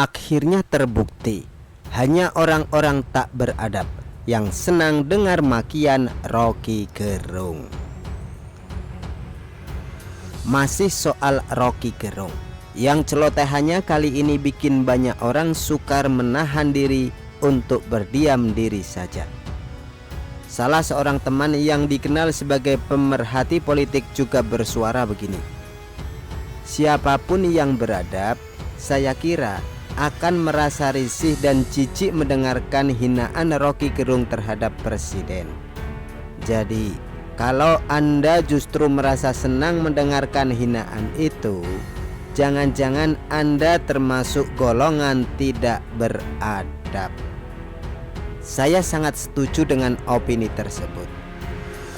Akhirnya terbukti, hanya orang-orang tak beradab yang senang dengar makian Rocky Gerung. Masih soal Rocky Gerung, yang celotehannya kali ini bikin banyak orang sukar menahan diri untuk berdiam diri saja. Salah seorang teman yang dikenal sebagai pemerhati politik juga bersuara begini: siapapun yang beradab, saya kira akan merasa risih dan jijik mendengarkan hinaan Rocky Gerung terhadap presiden. Jadi, kalau Anda justru merasa senang mendengarkan hinaan itu, jangan-jangan Anda termasuk golongan tidak beradab. Saya sangat setuju dengan opini tersebut.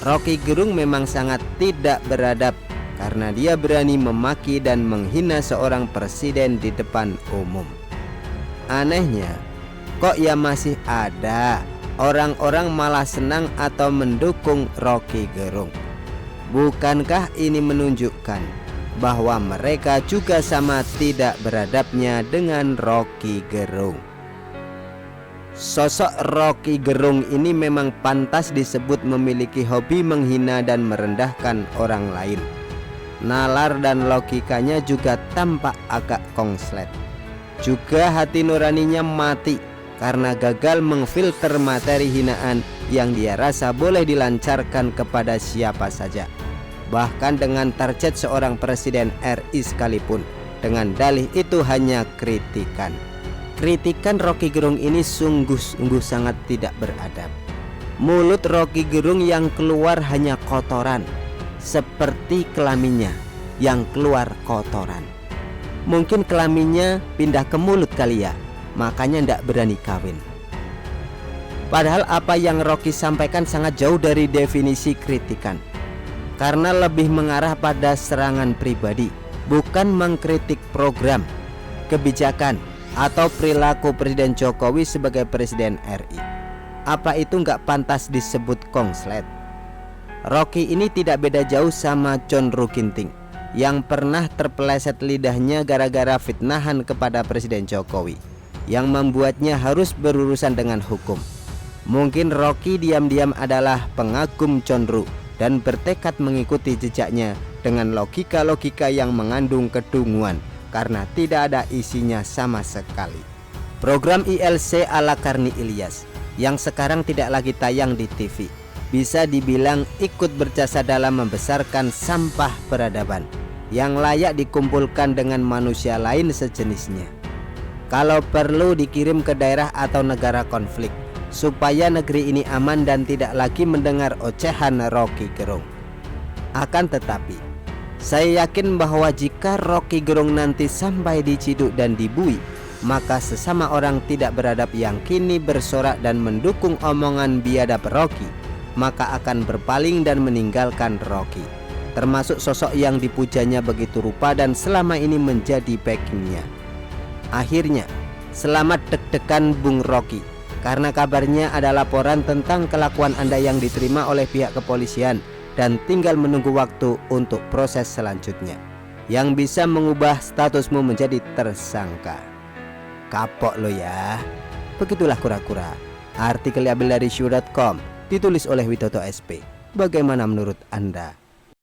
Rocky Gerung memang sangat tidak beradab karena dia berani memaki dan menghina seorang presiden di depan umum. Anehnya, kok ya masih ada orang-orang malah senang atau mendukung Rocky Gerung. Bukankah ini menunjukkan bahwa mereka juga sama tidak beradabnya dengan Rocky Gerung? Sosok Rocky Gerung ini memang pantas disebut memiliki hobi menghina dan merendahkan orang lain. Nalar dan logikanya juga tampak agak kongslet. Juga hati nuraninya mati karena gagal mengfilter materi hinaan yang dia rasa boleh dilancarkan kepada siapa saja, bahkan dengan target seorang presiden RI sekalipun, dengan dalih itu hanya kritikan. Kritikan Rocky Gerung ini sungguh-sungguh sangat tidak beradab. Mulut Rocky Gerung yang keluar hanya kotoran, seperti kelaminnya yang keluar kotoran. Mungkin kelaminnya pindah ke mulut kali ya, makanya ndak berani kawin. Padahal apa yang Rocky sampaikan sangat jauh dari definisi kritikan, karena lebih mengarah pada serangan pribadi, bukan mengkritik program, kebijakan, atau perilaku Presiden Jokowi sebagai Presiden RI. Apa itu nggak pantas disebut kongslet? Rocky ini tidak beda jauh sama John Ruh Ginting yang pernah terpeleset lidahnya gara-gara fitnahan kepada Presiden Jokowi, yang membuatnya harus berurusan dengan hukum. Mungkin Rocky diam-diam adalah pengagum John Ruh dan bertekad mengikuti jejaknya dengan logika-logika yang mengandung kedunguan karena tidak ada isinya sama sekali. Program ILC ala Karni Ilyas yang sekarang tidak lagi tayang di TV bisa dibilang ikut berjasa dalam membesarkan sampah peradaban yang layak dikumpulkan dengan manusia lain sejenisnya. Kalau perlu dikirim ke daerah atau negara konflik supaya negeri ini aman dan tidak lagi mendengar ocehan Rocky Gerung. Akan tetapi, saya yakin bahwa jika Rocky Gerung nanti sampai di Ciduk dan di Bui, maka sesama orang tidak beradab yang kini bersorak dan mendukung omongan biadab Rocky, maka akan berpaling dan meninggalkan Rocky, termasuk sosok yang dipujanya begitu rupa dan selama ini menjadi backingnya. Akhirnya, selamat deg-degan Bung Rocky, karena kabarnya ada laporan tentang kelakuan Anda yang diterima oleh pihak kepolisian dan tinggal menunggu waktu untuk proses selanjutnya yang bisa mengubah statusmu menjadi tersangka. Kapok lo ya. Begitulah kura-kura. Artikel diambil dari syu.com, ditulis oleh Widodo SP. Bagaimana menurut Anda?